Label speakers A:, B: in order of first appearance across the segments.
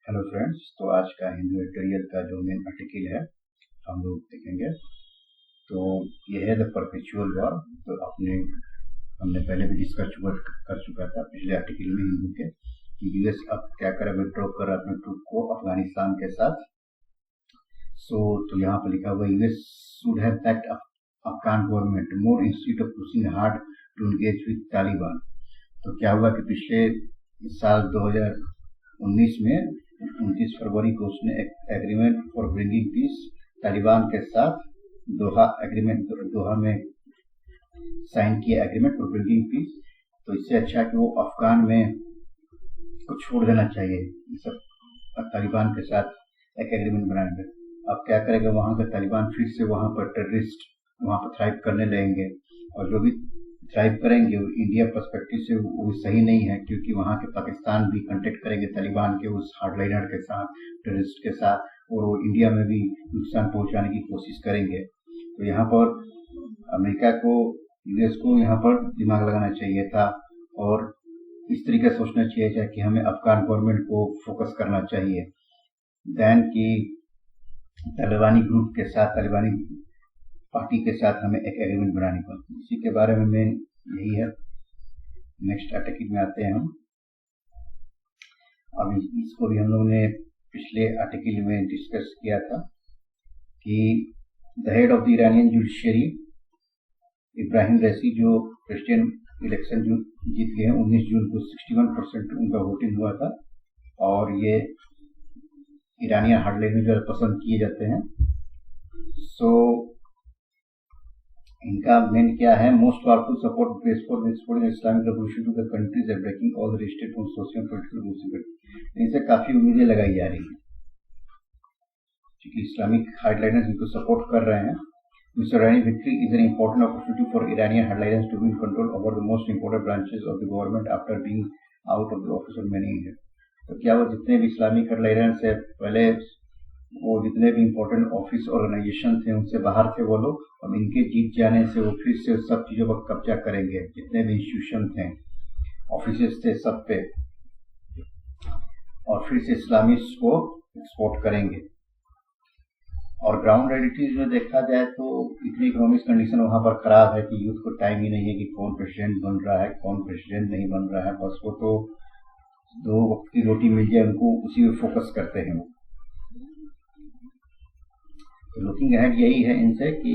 A: Hello friends, तो आज का हिंदू एडिटोरियल का जो मेन आर्टिकल है हम लोग देखेंगे। तो ये है द परपेचुअल वॉर। तो हमने पहले भी डिस्कस कर चुका था पिछले आर्टिकल में हिंदू के कि यूएस अब क्या करे, विड्रॉ कर अपने ट्रूप को अफगानिस्तान के साथ। तो यहाँ पर लिखा हुआ US should have backed Afghan government more institute of pushing hard to engage with Taliban. तो क्या हुआ कि पिछले साल 2019 में 29 फरवरी को उसने agreement for bringing peace Taliban के साथ दोहा में साइन किया एग्रीमेंट फॉर ब्रिंगिंग पीस। तो इससे अच्छा कि वो अफगान में को छोड़ देना चाहिए सब तालिबान के साथ एक एग्रीमेंट बनाएंगे। अब क्या करेगा, वहां का तालिबान फिर से वहां पर टेररिस्ट वहां पर थ्राइव करने लगेंगे, और जो भी थ्राइव करेंगे वो इंडिया पर्सपेक्टिव से वो सही नहीं है, क्योंकि वहां के पाकिस्तान भी कांटेक्ट करेंगे तालिबान के उस हार्डलाइनर के साथ, टेररिस्ट के साथ, और वो इंडिया में भी नुकसान पहुंचाने की कोशिश करेंगे। तो यहाँ पर अमेरिका को, यूएस को यहाँ पर दिमाग लगाना चाहिए था और इस तरीके से सोचना चाहिए था कि हमें अफगान गवर्नमेंट को फोकस करना चाहिए दैन की तालिबानी ग्रुप के साथ, तालिबानी पार्टी के साथ हमें एक एग्रीमेंट बनानी पड़ती। इसी के बारे में यही है। नेक्स्ट आर्टिकल में आते हैं हम। अब इसको भी हम लोगों ने पिछले आर्टिकल में डिस्कस किया था कि the head of the Iranian judiciary Ebrahim Raisi जो प्रेसिडेंट इलेक्शन जीत गए हैं 19 जून को 61% उनका वोटिंग हुआ था, और ये ईरानियन हार्डलाइनर जो पसंद किए जाते हैं। इनका मेन क्या है, most powerful support base for Islamic revolution to the countries and breaking all the restrict on social political rules. इनसे काफी उम्मीदें लगाई जा रही है क्योंकि इस्लामिक हार्डलाइनर्स इनको सपोर्ट कर रहे हैं। Mr. Irani victory is an important opportunity for Iranian hardliners to be in control over the most important branches of the government after being out of the office for many years. तो क्या वो जितने भी Islamic हार्डलाइनर्स है, पहले वो जितने भी इम्पोर्टेंट ऑफिस ऑर्गेनाइजेशन थे उनसे बाहर थे वो लोग, अब इनके जीत जाने से वो फिर से सब चीजों पर कब्जा करेंगे। जितने भी इंस्टीट्यूशन थे, ऑफिस थे, सब पे, और फिर से इस्लामिस्ट को एक्सपोर्ट करेंगे। और ग्राउंड रियलिटीज में देखा जाए तो इतनी इकोनॉमिक कंडीशन वहां पर खराब है कि यूथ को टाइम ही नहीं है कि कौन प्रेसिडेंट बन रहा है, कौन प्रेसिडेंट नहीं बन रहा है। बस वो तो 2 वक्त की रोटी मिल जाए उनको, उसी में फोकस करते हैं वो। तो लुकिंग अहेड यही है इनसे कि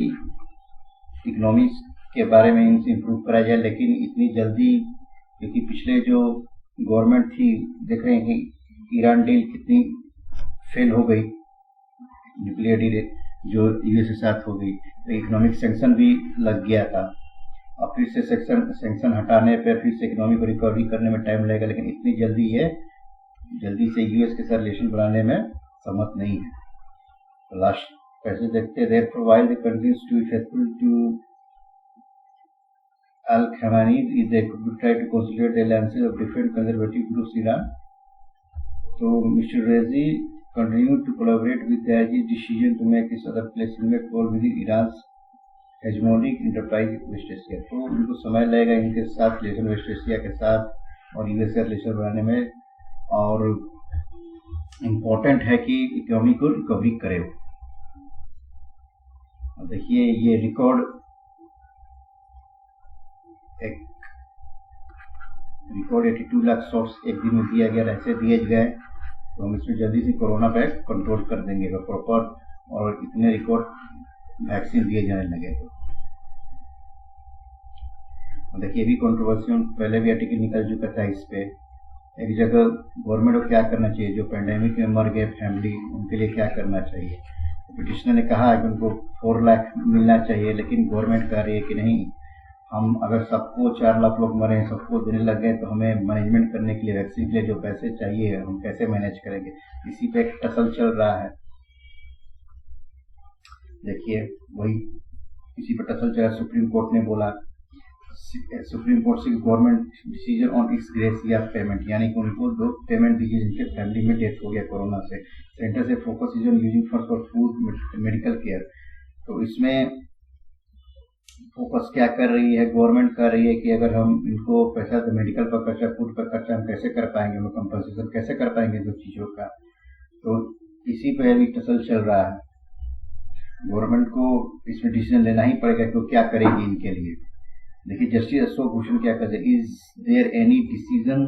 A: इकोनॉमिक्स के बारे में इनसे इम्प्रूव करा जाए, लेकिन इतनी जल्दी, क्योंकि पिछले जो गवर्नमेंट थी देख रहे हैं कि ईरान डील कितनी फेल हो गई, न्यूक्लियर डील जो यूएस के साथ हो गई, तो इकोनॉमिक सैंक्शन भी लग गया था। अब फिर से सैंक्शन हटाने पर फिर से इकोनॉमिक रिकवरी करने में टाइम लगेगा, लेकिन इतनी जल्दी से यूएस के साथ रिलेशन बनाने में सहमत नहीं है। तो लास्ट पैसे देखते हैं, therefore while the countries to be faithful to Al-Khamenei, they could try to consolidate the alliances of different conservative groups in Iran. So Mr. Raisi continued to collaborate with the decision to make his other placement role within Iran's hegemonic enterprise West Asia. तो उनको समय लगेगा इनके साथ relation, waste Asia के साथ और US का रिलेशन बनाने में, और इम्पोर्टेंट है कि इकोनॉमी को रिकवरी करे। देखिए ये रिकॉर्ड 82 लाख शॉट्स एक दिन में दिया गया, ऐसे दिए गए तो हम इसमें जल्दी से कोरोना पे कंट्रोल कर देंगे प्रॉपर, और इतने रिकॉर्ड वैक्सीन दिए जाने लगे। तो देखिए भी कंट्रोवर्सी पहले भी आर्टिकल निकल चुका था इस पे। एक जगह गवर्नमेंट को क्या करना चाहिए, जो पेंडेमिक में मर गए फैमिली, उनके लिए क्या करना चाहिए। पिटिशनर ने कहा कि उनको 4 लाख मिलना चाहिए, लेकिन गवर्नमेंट कह रही है कि नहीं, हम अगर सबको 4 लाख लोग मरे, सबको देने लग गए, तो हमें मैनेजमेंट करने के लिए, वैक्सीन के लिए जो पैसे चाहिए हम कैसे मैनेज करेंगे। इसी पे एक टसल चल रहा है। देखिए वही इसी पे टसल चल रहा है। सुप्रीम कोर्ट ने बोला, सुप्रीम कोर्ट से government decision on it's gratia payment, यानी कि उनको 2 पेमेंट दीजिए जिनके फैमिली में डेथ हो गया कोरोना से। सेंटर से focus is on using funds for food medical care. तो इसमें फोकस क्या कर रही है गवर्नमेंट, कर रही है कि अगर हम इनको पैसा, तो मेडिकल पर खर्चा, फूड पर खर्चा हम कैसे कर पाएंगे, हम कंपनसेशन कैसे कर पाएंगे दो चीजों का। तो इसी पे अभी टसल चल रहा है। गवर्नमेंट को इसमें डिसीजन लेना ही पड़ेगा कि वो क्या करेगी इनके लिए। देखिए जस्टिस अशोक भूषण क्या कहते हैं, is there any decision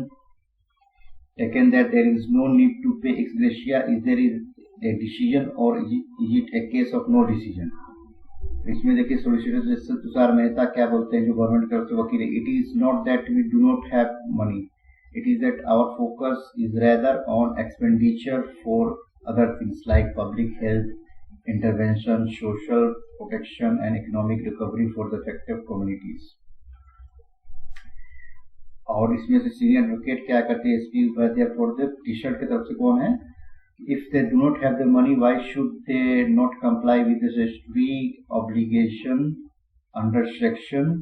A: taken that there is no need to pay ex gratia, is there is a decision और is it a case of no decision. इसमें देखिए सोलिसिटर जस्टिस तुषार मेहता क्या बोलते हैं, जो गवर्नमेंट की तरफ से वकील है, it is not that we do not have money, it is that our focus is rather on expenditure for other things like public health intervention, social protection and economic recovery for the affected communities। और इसमें से senior advocate क्या करते हैं, S P Upadhyay for the t shirt की तरफ से कौन है, if they do not have the money why should they not comply with the statutory obligation under section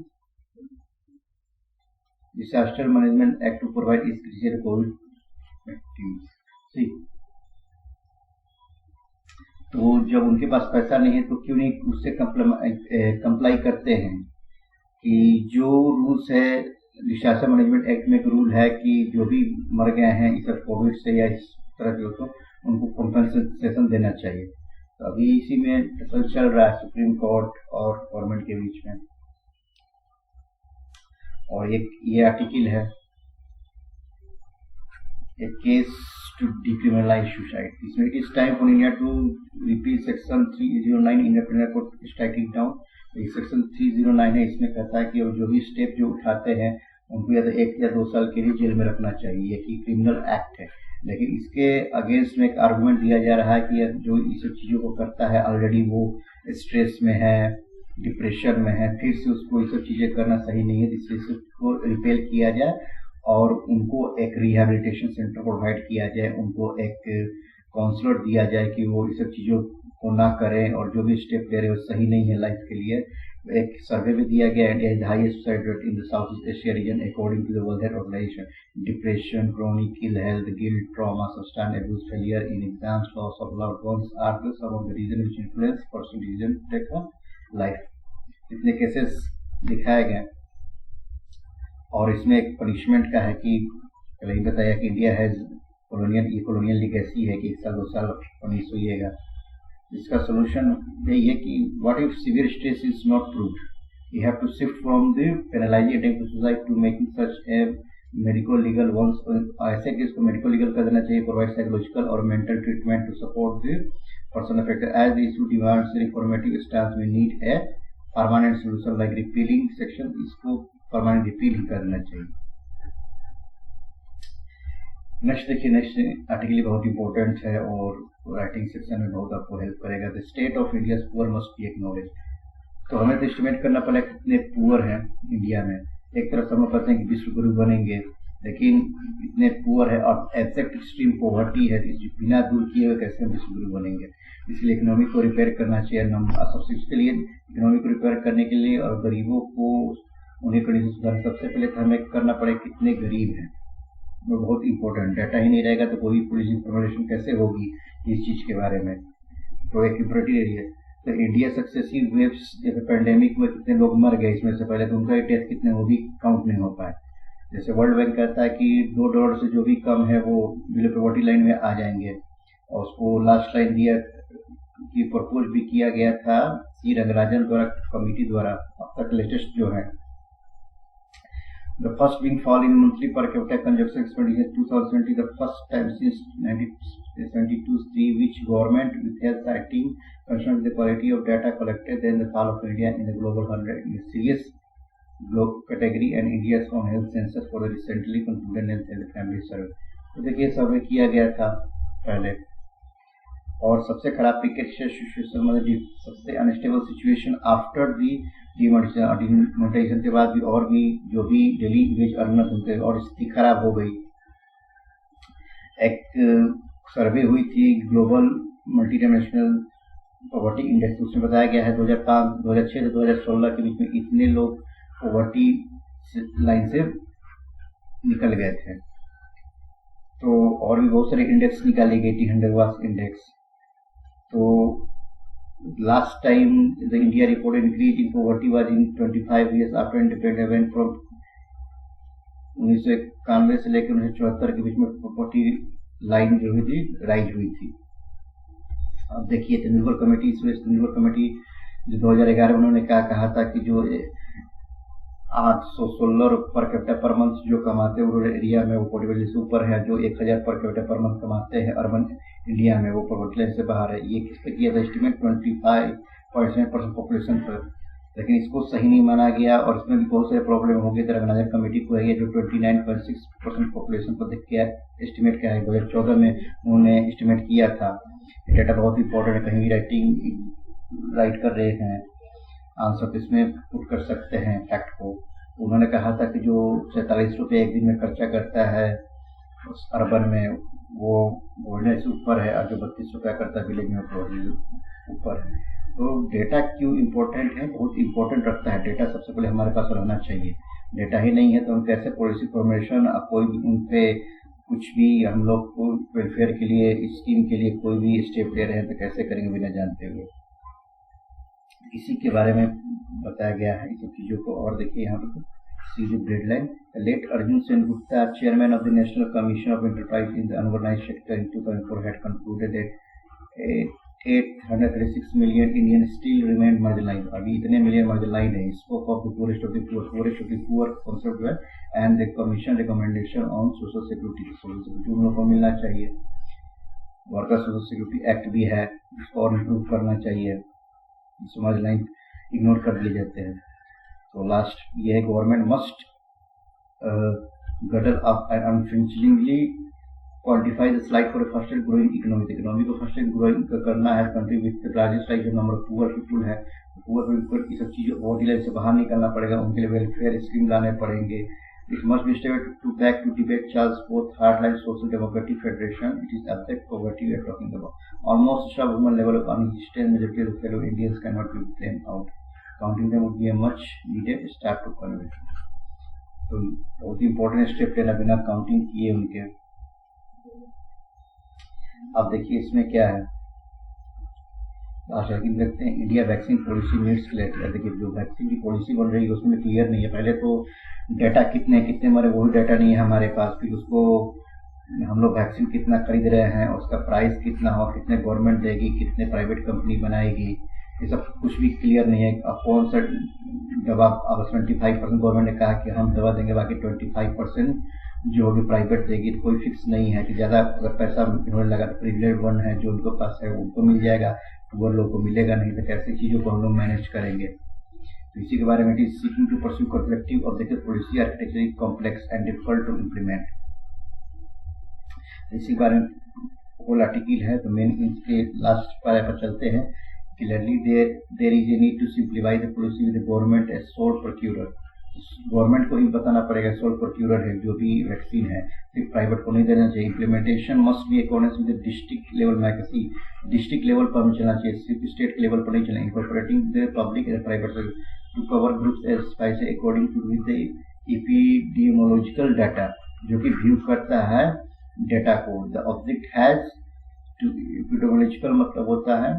A: Disaster Management Act to provide essential COVID vaccines। तो जब उनके पास पैसा नहीं है तो क्यों नहीं उससे कंप्लाई करते हैं कि जो रूल्स है डिसास्टर मैनेजमेंट एक्ट में एक रूल है कि जो भी मर गए हैं इस कोविड से या इस तरह के तो उनको कॉम्पेंसेशन देना चाहिए। तो अभी इसी में चल रहा है सुप्रीम कोर्ट और गवर्नमेंट के बीच में। और एक ये आर्टिकल है, एक केस टू डिक्रिमिनलाइज सुसाइड। इसमें it is time for India to repeal section 309 Indian penal code striking down. ये सेक्शन 309 है, इसमें कहता है कि जो भी स्टेप जो उठाते हैं उनको या तो 1 या 2 साल के लिए जेल में रखना चाहिए, ये कि क्रिमिनल एक्ट है। लेकिन इसके अगेंस्ट में एक आर्गुमेंट दिया जा रहा है कि जो इस सब चीजों को करता है ऑलरेडी वो स्ट्रेस में है, डिप्रेशन में है, फिर से उसको ये सब चीजें करना सही नहीं है, जिससे इसको रिपेल किया जाए और उनको एक रिहैबिलिटेशन सेंटर प्रोवाइड किया जाए, उनको एक काउंसलर दिया जाए कि वो ये सब चीजों को ना करें और जो भी स्टेप ले रहे हैं वो सही नहीं है लाइफ के लिए। एक सर्वे भी दिया गया, India is the highest suicide rate in the South East Asia region according to the World Health Organisation. Depression, chronic ill health, guilt, trauma, substance abuse, failure in exams, loss of loved ones are the some of the reason which influence person decision take a life. इतने cases दिखाए गए और इसमें एक punishment का है कि पहले ही बताया कि इंडिया हैज कॉलोनियल लीगेसी है कि 1 साल 2 साल पनिश होइएगा। इसका सोल्यूशन यही है कि what if severe stress is not proved, you have to shift from the penalising attempt to suicide to making such a medico legal ones. ऐसे केस को मेडिको लीगल कर देना चाहिए, प्रोवाइड साइकोलॉजिकल और mental treatment to support the person affected. As the issue demands reformative stance we need a permanent solution like repealing section. इसको permanent repeal ही कर देना चाहिए। नेक्स्ट देखिए, नेक्स्ट आर्टिकल बहुत इंपॉर्टेंट है और राइटिंग सेक्शन में बहुत आपको हेल्प करेगा। The state of India poor must be acknowledge. तो हमें तो एस्टिमेट करना पड़ेगा कितने पुअर हैं इंडिया में। एक तरफ हम कहते हैं कि विश्व गुरु बनेंगे, लेकिन इतने पुअर है और एब्जेक्ट एक्सट्रीम पॉवर्टी है, बिना दूर किए हुए कैसे हम विश्व गुरु बनेंगे। इसलिए इकोनॉमी को रिपेयर करना चाहिए। सबसे इसके लिए इकोनॉमी को रिपेयर करने के लिए और गरीबों को उन्हें कंडीशन सुधारना, सबसे पहले तो हमें करना पड़ेगा कितने गरीब हैं, वो बहुत इंपॉर्टेंट। डाटा ही नहीं रहेगा तो कोई पुलिस इंफॉर्मेशन कैसे होगी इस चीज के बारे में, तो एक इम्पोर्टेंट एरिया। तो इंडिया सक्सेसिव वेव्स, जैसे पैंडेमिक में कितने लोग मर गए इसमें से पहले, तो उनका डेथ कितने वो भी काउंट नहीं हो पाए। जैसे वर्ल्ड बैंक कहता है कि $2 से जो भी कम है वो बिलो पॉवर्टी लाइन में आ जाएंगे, और उसको लास्ट लाइन दिया कि प्रपोज भी किया गया था सी रंगराजन द्वारा कमिटी द्वारा। अब तक लेटेस्ट जो है, the first being fall in monthly per capita consumption expenditure 2020, the first time since 1972-3 which government withheld citing concern with the quality of data collected, then the fall of India in the global 100 in a serious global category and India's own health census for the recently concluded health and family survey। तो देखिए सर्वे किया गया था पहले, और सबसे खराब picket situation मतलब सबसे unstable situation after the demonetisation के बाद भी, और भी जो भी डेली वेज अर्नर्स उनके और स्थिति खराब हो गई। एक सर्वे हुई थी global multi dimensional poverty index, उसमें बताया गया है 2006 से 2016 के बीच में इतने लोग पॉवर्टी लाइन से निकल गए थे। तो और भी बहुत सारे इंडेक्स निकाले गए, T100 इंडेक्स। तो last time the India reported increase in poverty was in 25 years after independence, when from 1991 से लेकर 1974 के बीच में पॉवर्टी लाइन जो हुई थी राइज हुई थी। अब देखिए तेंदुलकर कमेटी, तेंदुलकर कमेटी जो 2011 में उन्होंने क्या कहा था कि जो 816 पर कैपिटा पर मंथ जो कमाते हैं रूरल एरिया में वो पोवर्टी से ऊपर है, जो 1000 पर कैपिटा पर मंथ कमाते हैं अर्बन इंडिया में वो पोवर्टी लाइन से बाहर है। ये किस पे किया था एस्टिमेट 25% पॉपुलेशन पर, लेकिन इसको सही नहीं माना गया और इसमें भी बहुत सारे प्रॉब्लम हो गए। ऑर्गेनाइजर कमेटी को है जो 29.6% पॉपुलेशन पर देख के एस्टिमेट किया है 2014 में उन्होंने एस्टिमेट किया था। डेटा बहुत इंपॉर्टेंट है, कहीं भी राइट कर रहे हैं आंसर तो इसमें पुट कर सकते हैं फैक्ट को। उन्होंने कहा था कि जो 47 रुपये एक दिन में खर्चा करता है उस अर्बन में वो बोलने से ऊपर है, और जो 32 रुपया करता है विलेज में वो ऊपर है। तो डेटा क्यों इम्पोर्टेंट है, बहुत इम्पोर्टेंट रखता है। डेटा सबसे पहले हमारे पास रहना चाहिए। डेटा ही नहीं है तो हम कैसे पॉलिसी फॉर्मेशन कोई भी उन पे कुछ भी हम लोग को वेलफेयर के लिए स्कीम के लिए कोई भी स्टेप ले रहे हैं तो कैसे करेंगे बिना जानते हुए। इसी के बारे में बताया गया है इन सब चीज़ों को। और देखिए यहाँ पर सीधी breadline, late Arjun Sen Gupta chairman of the national commission of enterprise in the unorganised sector in 2004 had concluded that 836 million Indian still remain marginalized। अभी इतने मिलियन मार्जिनलाइज है। Scope of the poorest of the poor concept है and the commission recommendation on social security. Social security उन लोगों को मिलना चाहिए। Worker social security act भी है, इसको और इम्प्रूव करना चाहिए। मार्जिनलाइज इग्नोर कर दिए जाते हैं। तो लास्ट ये है government must girdle up and unflinchingly quantify the slide for fastest growing economy को फास्टेस्ट ग्रोइंग करना है country with the largest like जो नंबर ऑफ पुअर पीपुल है। पुअर पीपुल की सब चीज़ों बहुत ही से बाहर निकलना पड़ेगा, उनके लिए वेलफेयर स्कीम लाने पड़ेंगे। It must be stated to back to debate Charles Fourth Hardline Social Democratic Federation. It is abject poverty we are talking about. Almost sub-human level of unexistent majority of fellow Indians cannot be blamed out. Counting them would be a much needed start to conversion. तो बहुत ही important step लेना बिना counting किए उनके। अब देखिए इसमें क्या है, देखते हैं India vaccine policy needs clear. देखिए जो वैक्सीन की पॉलिसी बन रही है उसमें क्लियर नहीं है। पहले तो डेटा कितने मरे वही डाटा नहीं है हमारे पास, फिर उसको हम लोग वैक्सीन कितना खरीद रहे हैं, उसका प्राइस कितना हो, कितने गवर्नमेंट देगी, कितने प्राइवेट कंपनी बनाएगी, ये सब कुछ भी क्लियर नहीं है। अब कौन सा दवा, अब 25% गवर्नमेंट ने कहा कि हम दवा देंगे, बाकी 25% जो होगी प्राइवेट देगी, तो कोई फिक्स नहीं है कि ज़्यादा अगर पैसा इन्होंने लगा तो प्रिविलेज वन है जो उनके पास है उनको मिल जाएगा, वो लोगों को मिलेगा नहीं, तो कैसे चीज़ों को हम लोग मैनेज करेंगे। तो इसी के बारे में seeking to pursue collective objective policy architecture is complex and difficult to implement. इसी के बारे में होल आर्टिकल है, तो मेन इसके लास्ट पैरा पर चलते हैं। Clearly there is a need to simplify the policy with the government as sole procurer. Government को ही बताना पड़ेगा सोल प्रोक्यूरर है जो भी वैक्सीन है, सिर्फ प्राइवेट को नहीं देना चाहिए। Implementation must be according with district level मैकेसी, डिस्ट्रिक्ट लेवल पर हमें चलना चाहिए, सिर्फ स्टेट के लेवल पर नहीं चलना। Incorporating the public and private to cover groups as spice according to with the epidemiological data, जो कि व्यू करता है डेटा को। The object has to epidemiological मतलब होता है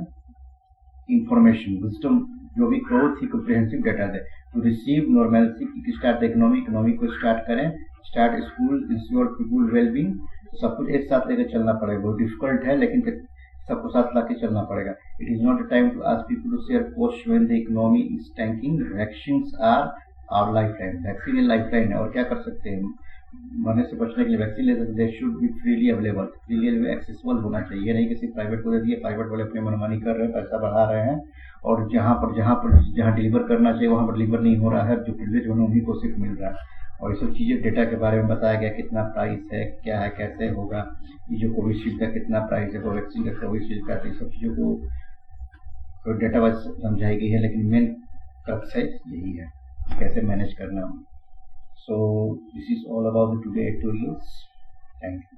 A: इंफॉर्मेशन, विजडम, जो भी ग्रोथ ही कॉम्प्रिहेंसिव डाटा दे। टू रिसीव नॉर्मलिटी की स्टार्ट इकोनॉमी को स्टार्ट करें, start school, ensure people wellbeing, सब कुछ एक साथ लेकर चलना पड़ेगा। बहुत डिफिकल्ट है लेकिन सबको साथ ला के चलना पड़ेगा। It is not a time to ask people to share post when the economy is tanking. Vaccines are our lifeline, vaccine ये लाइफलाइन है। और क्या कर सकते हैं, मरने से बचने के लिए वैक्सीन ले सकते हैं। Should be freely available, freely accessible होना चाहिए, नहीं कि सिर्फ प्राइवेट को दे दिए, प्राइवेट वाले अपनी मनमानी कर रहे हैं, पैसा बढ़ा रहे हैं, और जहाँ डिलीवर करना चाहिए वहाँ पर डिलीवर नहीं हो रहा है, जो प्रिविलेज होने उन्हीं को सिर्फ मिल रहा है। और ये सब चीज़ें डेटा के बारे में बताया गया, कितना प्राइस है, क्या है, कैसे होगा, ये जो कोविशील्ड का कितना प्राइस है, कोवैक्सीन का, कोविशील्ड का, ये सब चीज़ों को डेटा वाइज समझाई गई है। लेकिन मेन क्रक्स है यही है कैसे मैनेज करना। So this is all about the today tutorials. Thank you.